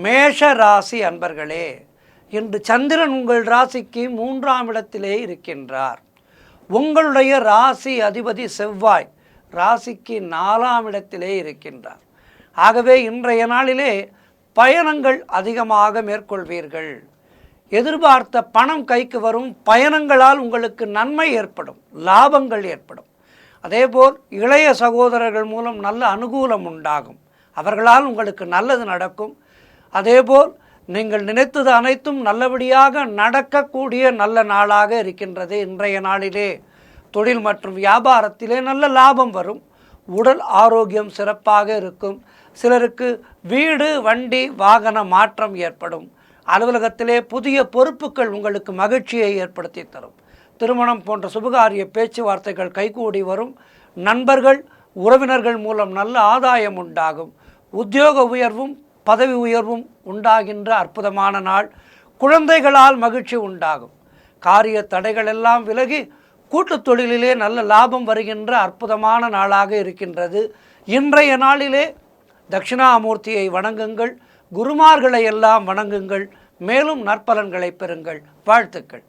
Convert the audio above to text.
மேஷ ராசி அன்பர்களே, இன்று சந்திரன் உங்கள் ராசிக்கு 3ஆம் இடத்திலே இருக்கின்றார். உங்களுடைய ராசி அதிபதி செவ்வாய் ராசிக்கு 4ஆம் இடத்திலே இருக்கின்றார். ஆகவே இன்றைய நாளிலே பயணங்கள் அதிகமாக மேற்கொள்வீர்கள். எதிர்பார்த்த பணம் கைக்கு வரும். பயணங்களால் உங்களுக்கு நன்மை ஏற்படும், லாபங்கள் ஏற்படும். அதேபோல் இளைய சகோதரர்கள் மூலம் நல்ல அனுகூலம் உண்டாகும். அவர்களால் உங்களுக்கு நல்லது நடக்கும். அதேபோல் நீங்கள் நினைத்தது அனைத்தும் நல்லபடியாக நடக்கக்கூடிய நல்ல நாளாக இருக்கின்றது. இன்றைய நாளிலே தொழில் மற்றும் வியாபாரத்திலே நல்ல லாபம் வரும். உடல் ஆரோக்கியம் சிறப்பாக இருக்கும். சிலருக்கு வீடு, வண்டி, வாகன மாற்றம் ஏற்படும். அலுவலகத்திலே புதிய பொறுப்புகள் உங்களுக்கு மகிழ்ச்சியை ஏற்படுத்தி தரும். திருமணம் போன்ற சுபகாரிய பேச்சுவார்த்தைகள் கைகூடி வரும். நண்பர்கள், உறவினர்கள் மூலம் நல்ல ஆதாயம் உண்டாகும். உத்தியோக உயர்வும் பதவி உயர்வும் உண்டாகின்ற அற்புதமான நாள். குழந்தைகளால் மகிழ்ச்சி உண்டாகும். காரிய தடைகள் எல்லாம் விலகி கூட்டுத் தொழிலிலே நல்ல லாபம் வருகின்ற அற்புதமான நாளாக இருக்கின்றது. இன்றைய நாளிலே தட்சிணாமூர்த்தியை வணங்குங்கள், குருமார்களை எல்லாம் வணங்குங்கள். மேலும் நற்பலன்களை பெறுங்கள். வாழ்த்துக்கள்.